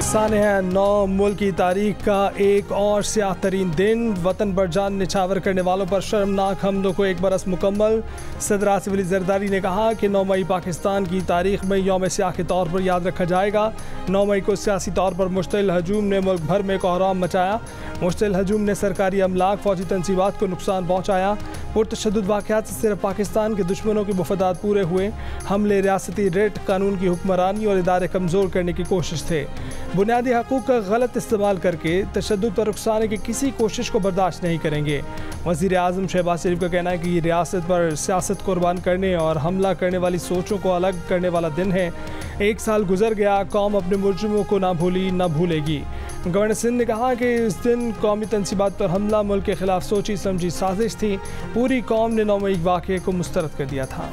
सानहा 9 मुल्क की तारीख का एक और स्याह तरीन दिन। वतन पर जान निछावर करने वालों पर शर्मनाक हमलों को एक बरस मुकम्मल। सदर आसिफ अली जरदारी ने कहा कि 9 मई पाकिस्तान की तारीख में यौम स्याह के तौर पर याद रखा जाएगा। 9 मई को सियासी तौर पर मुश्तिल हजूम ने मुल्क भर में कोहराम मचाया। मुश्तिल हजूम ने सरकारी अमलाक, फौजी तनसीबात को नुकसान पहुँचाया। पुरतशद्दुद वाक़यात से सिर्फ पाकिस्तान के दुश्मनों के मुफादात पूरे हुए। हमले रियासती रेट, कानून की हुक्मरानी और इदारे कमज़ोर करने की कोशिश थे। बुनियादी हकूक़ का गलत इस्तेमाल करके तशद्दुद पर उकसाने की किसी कोशिश को बर्दाश्त नहीं करेंगे। वज़ीर आज़म शहबाज शरीफ का कहना है कि रियासत पर सियासत कुर्बान करने और हमला करने वाली सोचों को अलग करने वाला दिन है। 1 साल गुजर गया, कौम अपने मुजरिमों को ना भूली ना भूलेगी। गवर्नर सिंध ने कहा कि इस दिन कौमी तनसीबात पर हमला मुल्क के खिलाफ सोची समझी साजिश थी। पूरी कौम ने 9 मई वाक़े को मुस्तरद कर दिया था।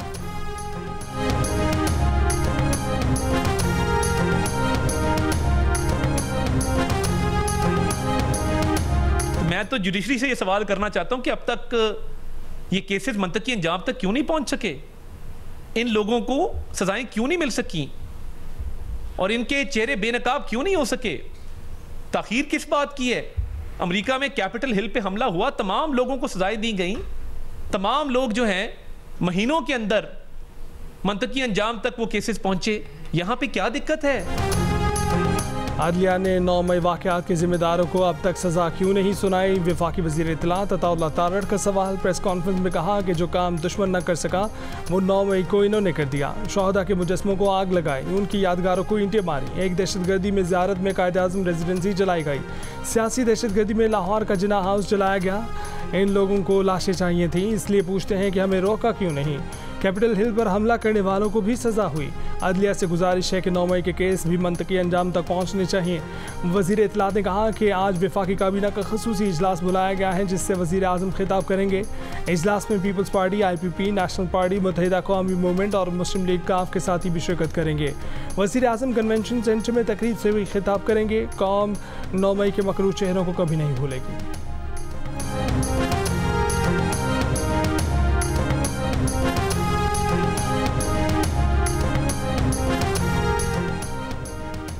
मैं तो जुडिशरी से ये सवाल करना चाहता हूं कि अब तक ये केसेस मंतकी अंजाम तक क्यों नहीं पहुंच सके? इन लोगों को सजाएं क्यों नहीं मिल सकी और इनके चेहरे बेनकाब क्यों नहीं हो सके? ताखीर किस बात की है? अमेरिका में कैपिटल हिल पे हमला हुआ, तमाम लोगों को सजाएं दी गई, तमाम लोग जो हैं महीनों के अंदर मंतकी अंजाम तक वो केसेस पहुंचे। यहां पे क्या दिक्कत है? आदलिया ने 9 मई वाक़यात के जिम्मेदारों को अब तक सज़ा क्यों नहीं सुनाई? वफाकी वज़ीर इत्तलात अताउल्लाह तारड़ का सवाल। प्रेस कॉन्फ्रेंस में कहा कि जो काम दुश्मन न कर सका वो 9 मई को इन्होंने कर दिया। शोहदा के मुजस्मों को आग लगाई, उनकी यादगारों को ईंटें मारी। एक दहशतगर्दी में ज़ियारत में कायद-ए-आज़म रेजिडेंसी जलाई गई। सियासी दहशतगर्दी में लाहौर का जिन्ना हाउस जलाया गया। इन लोगों को लाशें चाहिए थी, इसलिए पूछते हैं कि हमें रोका क्यों नहीं? कैपिटल हिल पर हमला करने वालों को भी सज़ा हुई। अदलिया से गुजारिश है कि 9 मई के केस भी मंतकी अंजाम तक पहुँचने चाहिए। वज़ीर इत्तलात ने कहा कि आज वफाकी काबीना का खसूसी इजलास बुलाया गया है, जिससे वज़ीर आज़म खिताब करेंगे। इजलास में people's party, IPP, national party, Muttahida Qaumi movement और मुस्लिम लीग काफ के साथी भी शिरकत करेंगे। वज़ीर आज़म कन्वेंशन सेंटर में तकरीब से भी खिताब करेंगे। कौम 9 मई के मकरूह चेहरों को कभी नहीं भूलेगी।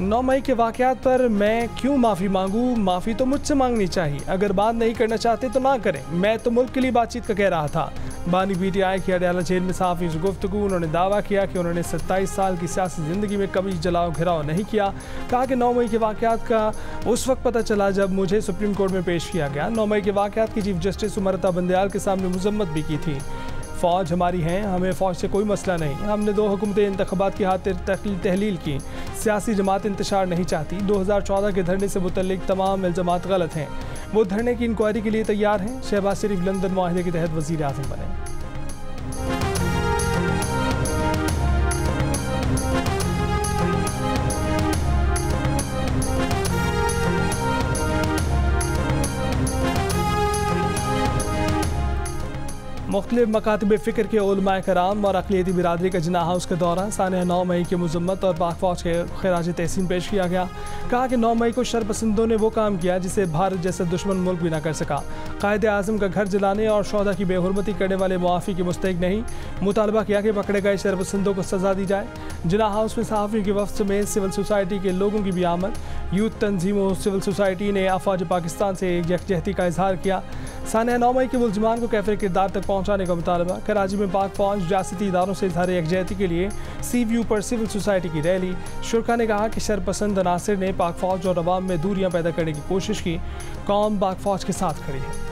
9 मई के वाक़यात पर मैं क्यों माफ़ी मांगूँ? माफ़ी तो मुझसे मांगनी चाहिए। अगर बात नहीं करना चाहते तो ना करें। मैं तो मुल्क के लिए बातचीत का कह रहा था। बानी PTI की अडयाला जेल में सहाफ़ियों से गुफ्तगू। उन्होंने दावा किया कि उन्होंने 27 साल की सियासी ज़िंदगी में कभी जलाओ घिराव नहीं किया। कहा कि 9 मई के वाक़यात का उस वक्त पता चला जब मुझे सुप्रीम कोर्ट में पेश किया गया। 9 मई के वाक़यात की चीफ जस्टिस उमरता बंदयाल के सामने मजम्मत भी की थी। फ़ौज हमारी है, हमें फ़ौज से कोई मसला नहीं। हमने 2 हुकूमतें इंतख़ाबात की खातिर तहलील की। सियासी जमात इंतशार नहीं चाहती। 2014 के धरने से मुतल्लिक तमाम इल्ज़ामात गलत हैं। वो धरने की इंक्वायरी के लिए तैयार हैं। शहबाज शरीफ लंदन मुआहदे के तहत वज़ीर आज़म बने। मुख्तलिफ मकातब फ़िक्र के उलमाए कराम और अक़लियती बिरादरी का जिन्ना हाउस का दौरा। सानहा 9 मई की मजम्मत और पाक फ़ौज के खराज तहसीन पेश किया गया। कहा कि 9 मई को शरपसंदों ने वो काम किया जिसे भारत जैसा दुश्मन मुल्क भी ना कर सका। कायद आज़म का घर जलाने और शोहदा की बेहुरमती करने वाले मुआफ़ी के मुस्तहिक नहीं। मुतालबा किया कि पकड़े गए शरपसंदों को सज़ा दी जाए। जिन्ना हाउस में सहाफ़ियों के वफ़द समेत सिविल सोसाइटी के लोगों की भी आमद। यूथ तंजीमों सिविल सोसाइटी ने अफ़वाज पाकिस्तान से यकजहती का इजहार किया। सानहा 9 मई के मुलज़मान को कैफ़े किरदार तक पहुँचाने का मुतालबा। कराची में पाक फ़ौज रियासती इदारों से इजहार यकजहती के लिए सी व्यू पर सिविल सोसाइटी की रैली। शुरा ने कहा कि शरपसंद अनासर ने पाक फ़ौज और अवाम में दूरियाँ पैदा करने की कोशिश की। कौम पाक फ़ौज के साथ खड़ी है।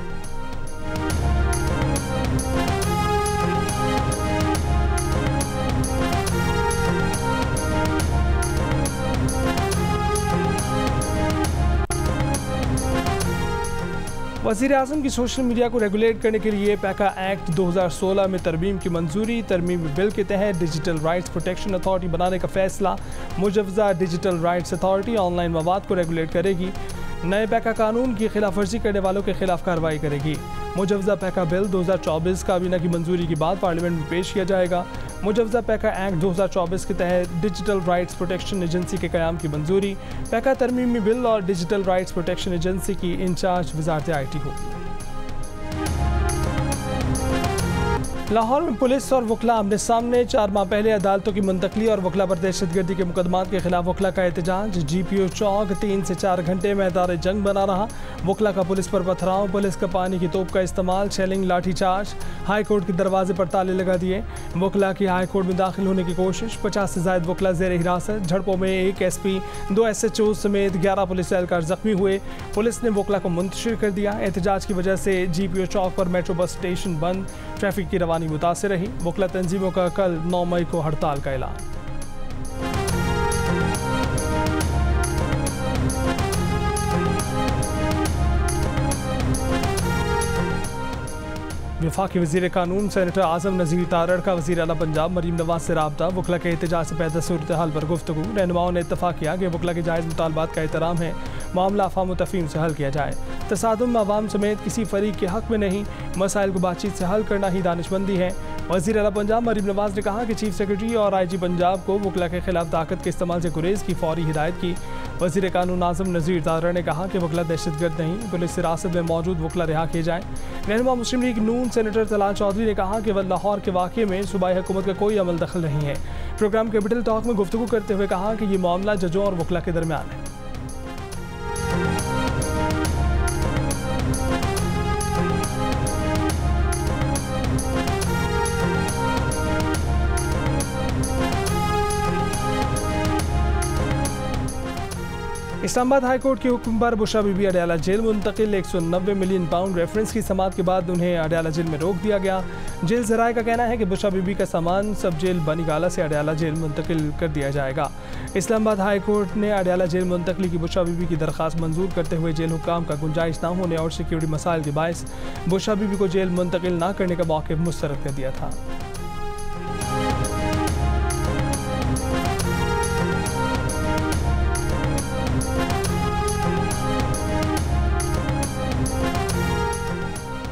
वज़ीर आज़म की सोशल मीडिया को रेगुलेट करने के लिए पैका एक्ट 2016 में तरमीम की मंजूरी। तरमीमी बिल के तहत डिजिटल राइट्स प्रोटेक्शन अथॉरिटी बनाने का फैसला। मुजव्वज़ा डिजिटल राइट्स अथॉरिटी ऑनलाइन मवाद को रेगुलेट करेगी। नए पैका कानून की खिलाफ वर्जी करने वालों के खिलाफ कार्रवाई करेगी। मुजव्वज़ा पैका बिल 2024 काबीना की मंजूरी के बाद पार्लियामेंट में पेश किया जाएगा। मुजव्वज़ा पैका एक्ट 2024 के तहत डिजिटल राइट्स प्रोटेक्शन एजेंसी के क़याम की मंजूरी। पैका तरमीमी बिल और डिजिटल राइट्स प्रोटेक्शन एजेंसी की इंचार्ज वज़ारत IT होगी। लाहौर में पुलिस और वकला आमने सामने। 4 माह पहले अदालतों की मुंतकली और वकला पर दहशतगर्दी के मुकदमात के खिलाफ वकला का एहतजाज। GPO चौक 3 से 4 घंटे मैदान जंग बना रहा। वकला का पुलिस पर पथराव, पुलिस का पानी की तोप का इस्तेमाल, शेलिंग, लाठीचार्ज। हाई कोर्ट के दरवाजे पर ताले लगा दिए। वकला की हाई कोर्ट में दाखिल होने की कोशिश। 50 से ज्यादा वकला जेर हिरासत। झड़पों में 1 SP, 2 SHO समेत 11 पुलिस एहलकार जख्मी हुए। पुलिस ने वकला को मुंतशिर कर दिया। एहतजाज की वजह से GPO चौक पर मेट्रो बस स्टेशन बंद, ट्रैफिक की रवानी मुतासिर रही। वकला तंजीमों का कल 9 मई को हड़ताल का ऐलान। वफाकी वज़ीर कानून सेनेटर आज़म नज़ीर तारड़ का वज़ीर आला पंजाब मरीम नवाज से राब्ता। वकला के एहतजाज से पैदा सूरत हाल पर गुफ्तगू। रहनुमाओं ने इत्तफाक किया कि वकला के जायज़ मुतालबात का एहतराम है, मामला अफ़ाम तफ़हीम से हल किया जाए। तसादुम अवाम समेत किसी फरीक के हक़ में नहीं, मसाइल को बातचीत से हल करना ही दानिशमंदी है। वज़ीर आला पंजाब मरीम नवाज ने कहा कि चीफ सेक्रेटरी और IG पंजाब को वकला के खिलाफ ताकत के इस्तेमाल से गुरेज की फौरी हिदायत की। वज़ीर कानून आज़म नज़ीर तारड़ ने कहा कि वकला दहशतगर्द नहीं, पुलिस हिरासत में मौजूद वकला रिहा किए जाए। रहनुमा मुस्लिम लीग नून सेनेटर तलाल चौधरी ने कहा कि लाहौर के वाक़े में सूबाई हुकूमत का कोई अमल दखल नहीं है। प्रोग्राम कैपिटल टॉक में गुफ्तगू करते हुए कहा कि ये मामला जजों और वकला के दरमियान है। इस्लामाबाद हाई कोर्ट के हुक्म पर बुशरा बीबी अडयाला जेल मुंतकिल। 190 मिलियन पाउंड रेफरेंस की समात के बाद उन्हें अडयाला जेल में रोक दिया गया। जेल ज़राए का कहना है कि बुशरा बीबी का सामान सब जेल बनीगाला से अडयाला जेल मुंतकिल कर दिया जाएगा। इस्लामाबाद हाई कोर्ट ने अडयाला जेल मुंतकली की बुशरा बीबी की दरख्वास्त मंजूर करते हुए जेल हुक्काम का गुंजाइश न होने और सिक्योरिटी मसाइल के बायस बुशरा बीबी को जेल मुंतकिल न करने का मौक़िफ़ मुस्तरद कर दिया था।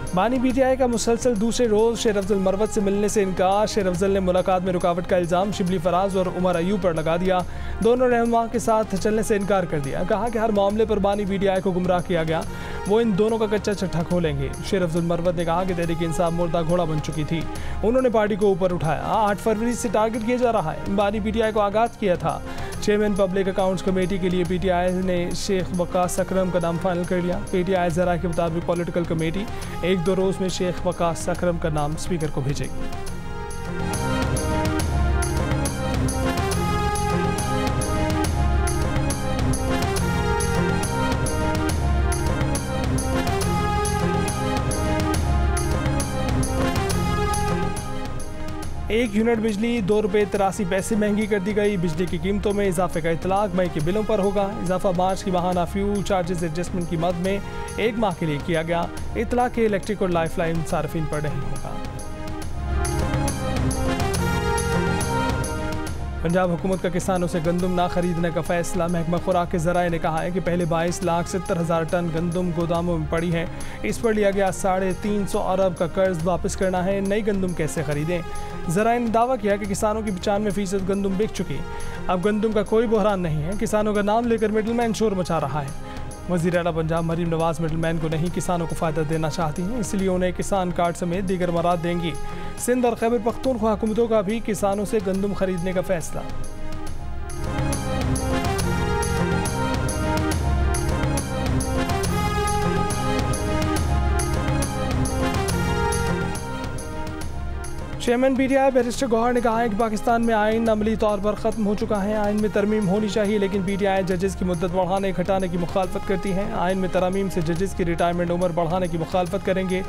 बानी PTI का मुसलसल दूसरे रोज़ शेर अफजल मरवत से मिलने से इनकार। शेर अफजल ने मुलाकात में रुकावट का इल्ज़ाम शिबली फराज और उमर अयूब पर लगा दिया। दोनों रहनुमा के साथ चलने से इनकार कर दिया। कहा कि हर मामले पर बानी PTI को गुमराह किया गया, वो इन दोनों का कच्चा चट्टा खोलेंगे। शेर अफजल मरवत ने कहा कि तहरीक इंसाफ मुर्दा घोड़ा बन चुकी थी, उन्होंने पार्टी को ऊपर उठाया। 8 फरवरी से टारगेट किया जा रहा है। बानी PTI को आगाज़ किया था। चेयरमैन पब्लिक अकाउंट्स कमेटी के लिए PTI ने शेख वकास अकरम का नाम फाइनल कर लिया। PTI ज़रा के मुताबिक पॉलिटिकल कमेटी 1-2 रोज़ में शेख वकास अकरम का नाम स्पीकर को भेजेगी। एक यूनिट बिजली 2 रुपये 83 पैसे महंगी कर दी गई। बिजली की कीमतों में इजाफे का इतलाक मई के बिलों पर होगा। इजाफा मार्च की माहाना फ्यूल चार्जेस एडजस्टमेंट की मद में 1 माह के लिए किया गया। इतलाक के इलेक्ट्रिक और लाइफ लाइन सार्फिन पर नहीं होगा। पंजाब हुकूमत का किसानों से गंदम ना खरीदने का फैसला। महकमा खुराक के ज़राए ने कहा है कि पहले 22,70,000 टन गंदम गोदामों में पड़ी है। इस पर लिया गया 350 अरब का कर्ज वापस करना है। नई गंदम कैसे खरीदें? ज़राए ने दावा किया कि किसानों की 95% गंदम बिक चुकी। अब गंदम का कोई बहरान नहीं है। किसानों का नाम लेकर मिडलमैन शोर मचा रहा है। वज़ीर आला पंजाब मरीम नवाज मिडलमैन को नहीं, किसानों को फ़ायदा देना चाहती हैं, इसलिए उन्हें किसान कार्ड समेत दीगर मराद देंगी। सिंध और खैबर पख्तूनख्वा हुकूमतों का भी किसानों से गंदम खरीदने का फैसला। चेयरमैन PTI बैरिस्टर गौहर ने कहा है कि पाकिस्तान में आइन अमली तौर पर ख़त्म हो चुका है। आइन में तरमीम होनी चाहिए, लेकिन PTI जजेस की मुद्दत बढ़ाने घटाने की मुखालफत करती है। आइन में तरमीम से जजेस की रिटायरमेंट उम्र बढ़ाने की मुखालफत करेंगे।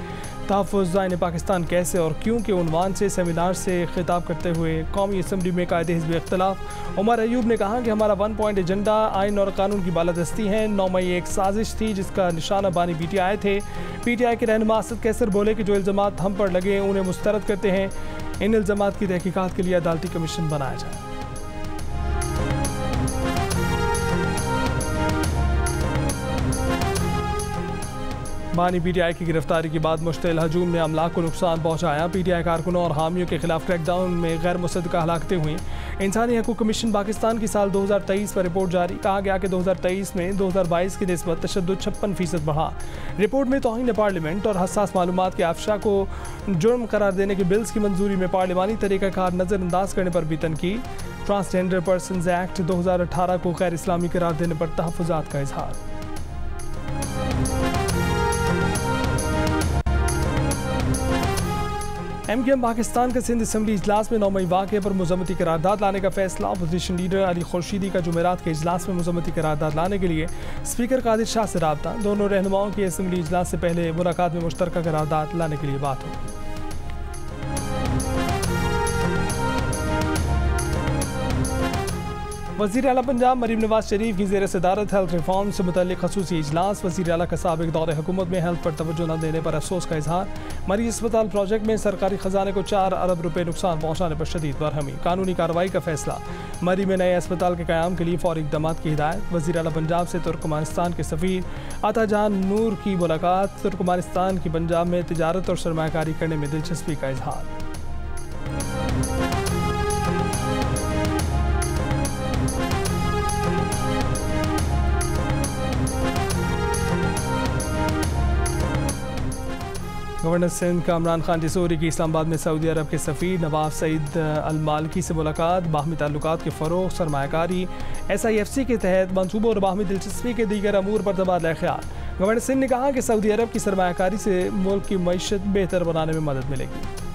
तहफ़्फ़ुज़ आइन पाकिस्तान कैसे और क्यों के उन्वान से सेमिनार से खिताब करते हुए कौमी असम्बली में कायदे हिज़्ब इख्तिलाफ उमर अयूब ने कहा कि हमारा 1 पॉइंट एजेंडा आइन और कानून की बालादस्ती है। 9 मई एक साजिश थी जिसका निशाना बानी PTI थे। PTI के रहनुमा असद कैसर बोले कि जो इल्ज़ामात हम पर लगे उन्हें मुस्तरद करते हैं। इन इल्ज़ामात की तहकीकात के लिए अदालती कमीशन बनाया जाए। बानी PTI की गिरफ्तारी के बाद मुश्तइल हजूम ने अमलाक को नुकसान पहुँचाया। PTI कारकुनों और हामियों के खिलाफ क्रैकडाउन में गैर मुसद्दक़ा हलाकतें हुई। इंसानी हकूक़ कमीशन पाकिस्तान की साल 2023 पर रिपोर्ट जारी। कहा गया कि 2023 में 2022 की निस्बत तशद्दुद 56% बढ़ा। रिपोर्ट में तौहीन पार्लियामेंट और हसास मालूमात के अफशा को जुर्म करार देने के बिल्स की मंजूरी में पार्लिमानी तरीक़ाकार नज़रअंदाज करने पर भी तनकीद। ट्रांसजेंडर पर्सनस एक्ट 2018 को गैर इस्लामी करार देने पर तहफ़्फ़ुज़ात का इजहार। MKM पाकिस्तान के सिंध असम्बली इजलास में 9 मई वाक़े पर मुज़म्मती करारदाद लाने का फैसला। अपोजिशन लीडर अली खुर्शीदी का जुमेरात के इजलास में मुज़म्मती करारदाद लाने के लिए स्पीकर कादिर शाह से रब्ता। दोनों रहनुमाओं की असम्बली इजलास से पहले मुलाकात में मुश्तरका करारदाद लाने के लिए बात होगी। वज़ीर आला पंजाब मरीम नवाज शरीफ की ज़ेर सदारत हेल्थ रिफॉर्म से मुतल्लिक़ ख़ुसूसी इजलास। वज़ीर आला का साबिक़ दौरे हुकूमत में हेल्थ पर तवज्जो न देने पर अफसोस का इजहार। मरीज अस्पताल प्रोजेक्ट में सरकारी ख़जाने को 4 अरब रुपये नुकसान पहुँचाने पर शदीद बरहमी। कानूनी कार्रवाई का फैसला। मरी में नए अस्पताल के क़याम के लिए फ़ौरी इक़दामात की हिदायत। वज़ीर आला पंजाब से तुर्कमानिस्तान के सफ़ीर अताजान नूर की मुलाकात। तुर्कमानिस्तान की पंजाब में तिजारत और सरमायाकारी करने में दिलचस्पी का इजहार। गवर्नर सिंध कामरान खान जसूरी की इस्लामाबाद में सऊदी अरब के सफ़ीर नवाब सईद अल मालिकी से मुलाकात। बाहमी ताल्लुकात के फ़रोग़, सरमायाकारी, SIFC के तहत मंसूबों और बाहमी दिलचस्पी के दीगर अमूर पर तबादला ख्याल। गवर्नर सिंध ने कहा कि सऊदी अरब की सरमायाकारी से मुल्क की मईशत बेहतर बनाने में मदद मिलेगी।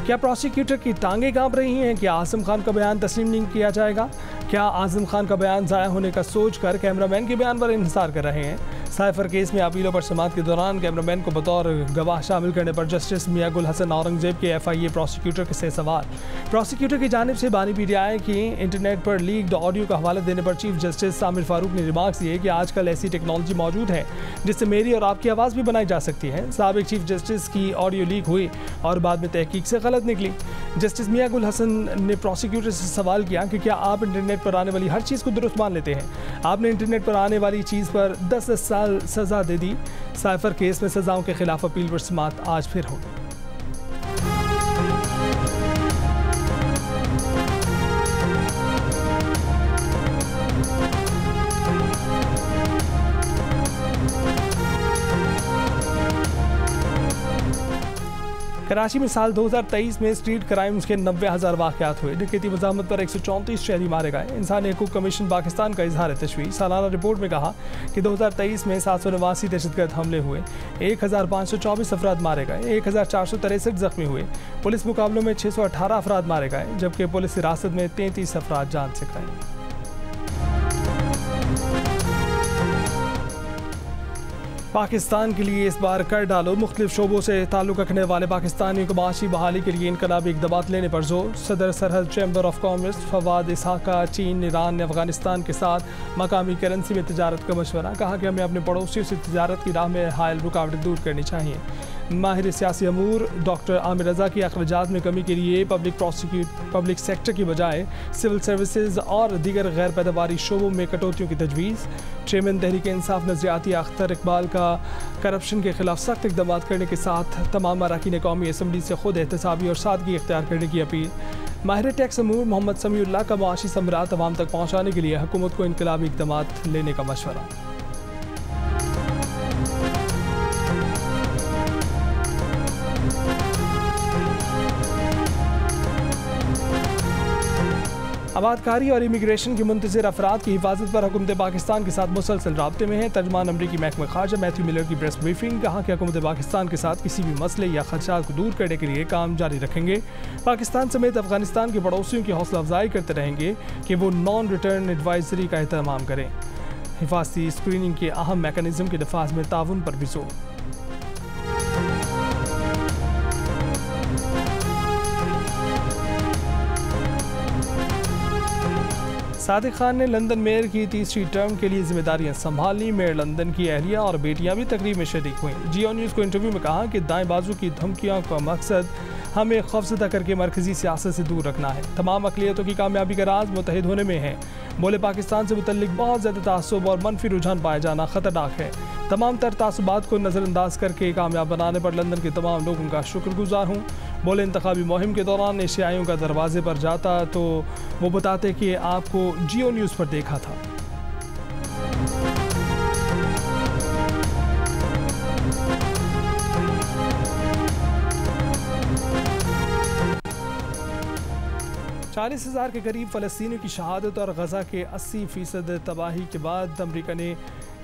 क्या प्रोसिक्यूटर की टांगें कांप रही हैं? क्या आज़म खान का बयान तस्लीम नहीं किया जाएगा? क्या आज़म खान का बयान ज़ाया होने का सोचकर कैमरामैन के बयान पर इंतजार कर रहे हैं? साइफर केस में अपीलों पर समाअत के दौरान कैमरामैन को बतौर गवाह शामिल करने पर जस्टिस मियां गुल हसन औरंगजेब के FIA प्रोसिक्यूटर से सवाल। प्रोसिक्यूटर की जानिब से बानी PTI की इंटरनेट पर लीक्ड ऑडियो का हवाला देने पर चीफ जस्टिस सामिर फारूक ने रिमार्क्स दिए कि आजकल ऐसी टेक्नोलॉजी मौजूद है जिससे मेरी और आपकी आवाज़ भी बनाई जा सकती है। साबिक चीफ जस्टिस की ऑडियो लीक हुई और बाद में तहकीक से गलत निकली। जस्टिस मियां गुल हसन ने प्रोसिक्यूटर से सवाल किया कि क्या आप इंटरनेट पर आने वाली हर चीज़ को दुरुस्त मान लेते हैं? आपने इंटरनेट पर आने वाली चीज़ पर 10 साल सज़ा दे दी। साइफर केस में सज़ाओं के खिलाफ अपील पर समाअत आज फिर होगी। कराची में साल 2023 में स्ट्रीट क्राइम्स के 90,000 वाक़यात हुए। डकैती मज़ामत पर 134 शहरी मारे गए। इंसानी हकूक़ कमीशन पाकिस्तान का इजहार तशवीश। सालाना रिपोर्ट में कहा कि 2023 में 789 दहशतगर्द हमले हुए, 1524 अफराद मारे गए, 1463 जख्मी हुए। पुलिस मुकाबलों में 618 अफराद मारे गए, जबकि पुलिस हिरासत में 33 अफराद जान से गए। पाकिस्तान के लिए इस बार कर डालो। मुख्तलिफ शोबों से ताल्लुक़ रखने वाले पाकिस्तानियों को माशी बहाली के लिए इनकलाबी इक़दामात लेने पर जोर। सदर सरहद चैम्बर ऑफ कॉमर्स फवाद इसहाक़ का चीन, ईरान, अफगानिस्तान के साथ मकामी करेंसी में तिजारत का मशवरा। कहा कि हमें अपने पड़ोसियों से तिजारत की राह में हायल रुकावटें दूर करनी चाहिए। माहिर सियासी अमूर डॉक्टर आमिर रज़ा की अखराजात में कमी के लिए पब्लिक सेक्टर की बजाय सिविल सर्विसेज और दीगर गैर पैदावारी शोबों में कटौतियों की तजवीज़। चेयरमैन तहरीक इंसाफ नज़रियाती अख्तर इकबाल का करप्शन के खिलाफ सख्त इक़दाम करने के साथ तमाम अरकान कौमी असम्बली से खुद एहतसाबी और सादगी इख्तियार करने की अपील। माहिर टैक्स अमूर मोहम्मद समीउल्लाह का मुआशी समरात अवाम तक पहुँचाने के लिए हुकूमत को इनकलाबी इक़दाम लेने का मशवरा। आबादकारी और इमिग्रेशन के मुंतज़िर अफराद की हिफाजत पर हुकूमत पाकिस्तान के साथ मुसलसल राब्ते में है। तर्जमान अमरीकी महकमा खारजा मैथ्यू मिलर की प्रेस ब्रीफिंग। कहा कि हुकूमत पाकिस्तान के साथ किसी भी मसले या खदशात को दूर करने के लिए काम जारी रखेंगे। पाकिस्तान समेत अफगानिस्तान के पड़ोसियों की हौसला अफजाई करते रहेंगे कि वो नॉन रिटर्न एडवाइजरी का एहतमाम करें। हिफाजती स्क्रीनिंग के अहम मैकेनिज्म के नफाज में ताउन पर भी जोर। सादिक खान ने लंदन मेयर की तीसरी टर्म के लिए जिम्मेदारियां संभाली। मेयर लंदन की अहलिया और बेटियां भी तकरीब में शरीक हुई। जियो न्यूज़ को इंटरव्यू में कहा कि दाएं बाजू की धमकियों का मकसद हमें खौफजदा करके मरकजी सियासत से दूर रखना है। तमाम अक़लियतों की कामयाबी का राज मुत्तहिद होने में है। बोले पाकिस्तान से मुतल्लिक बहुत ज़्यादा तासुब और मनफी रुझान पाया जाना ख़तरनाक है। तमाम तर तासुबात को नज़रअंदाज करके कामयाब बनाने पर लंदन के तमाम लोगों का शुक्रगुजार हूँ। बोले इंतखाबी मुहिम के दौरान एशियाइयों का दरवाजे पर जाता तो वो बताते कि आपको जियो न्यूज़ पर देखा था। चालीस 40,000 के करीब फ़लस्तीनियों की शहादत और गज़ा के 80% तबाही के बाद अमरीका ने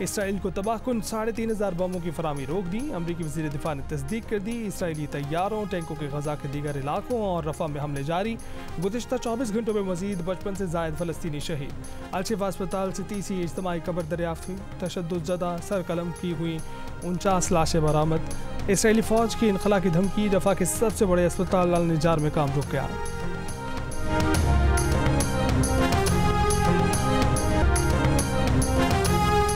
इसराइल को तबाहकुन 3,500 बमों की फराहमी रोक दी। अमरीकी वज़ीर दिफा ने तस्दीक कर दी। इसराइली तैयारों टैंकों के गज़ा के दीगर इलाकों और रफ़ा में हमले जारी। गुज़िश्ता 24 घंटों में मज़ीद 55 से ज़ायद फ़लस्तीनी शहीद। अल-शिफा अस्पताल से तीसरी इज्तिमाई कब्र दरियाफ्त हुई। तशद्दुद सर कलम की हुई 49 लाशें बरामद। इसराइली फ़ौज की इनखला की धमकी। रफ़ा के सबसे बड़े अस्पताल अल निजार में काम रुक गया।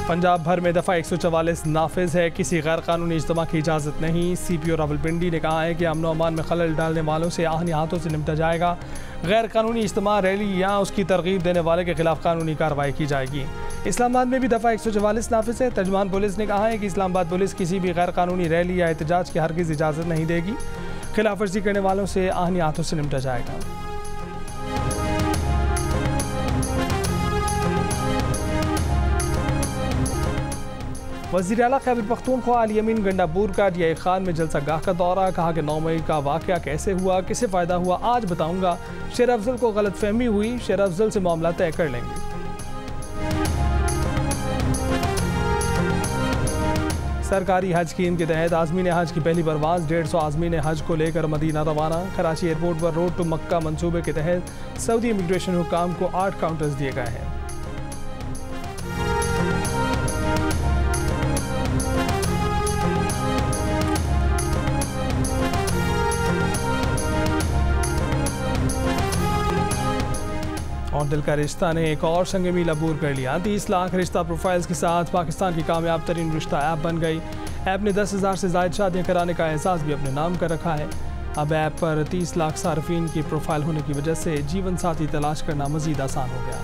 पंजाब भर में दफ़ा 144 नाफिज है। किसी गैर कानूनी इज्तिमा की इजाज़त नहीं। CPO रावलपिंडी ने कहा है कि अमन अमान में खलल डालने वालों से आहनी हाथों से निपटा जाएगा। गैर कानूनी इज्तिमा, रैली या उसकी तरगीब देने वाले के खिलाफ कानूनी कार्रवाई की जाएगी। इस्लामाबाद में भी दफ़ा 144 नाफिज है। तर्जुमान पुलिस ने कहा है कि इस्लामाबाद पुलिस किसी भी गैर कानूनी रैली या एहतजाज की हरगिज़ इजाज़त नहीं देगी। खिलाफ वर्जी करने वालों से आहनी हाथों से निपटा जाएगा। वज़ीर आला खैबर पख्तूनख्वा अली अमीन गंडापुर का DI खान में जलसा गाह का दौरा। कहा कि 9 मई का वाक़या कैसे हुआ, किसे फ़ायदा हुआ, आज बताऊंगा। शेर अफजल को गलत फहमी हुई, शेर अफजल से मामला तय कर लेंगे। सरकारी हज स्कीम के तहत आज़मीन हज की पहली परवाज़ 150 आज़मीन हज को लेकर मदीना रवाना। कराची एयरपोर्ट पर रोड टू मक्का मंसूबे के तहत सऊदी इमिग्रेशन हुकाम को 8 काउंटर्स दिए गए हैं। और दिल का रिश्ता ने एक और संग मील अबूर कर लिया। 30 लाख रिश्ता प्रोफाइल्स के साथ पाकिस्तान की कामयाब तरीन रिश्ता ऐप बन गई। ऐप ने 10,000 से ज़ायद शादियाँ कराने का एहसास भी अपने नाम कर रखा है। अब ऐप पर 30 लाख सार्फिन की प्रोफाइल होने की वजह से जीवन साथी तलाश करना मज़ीद आसान हो गया।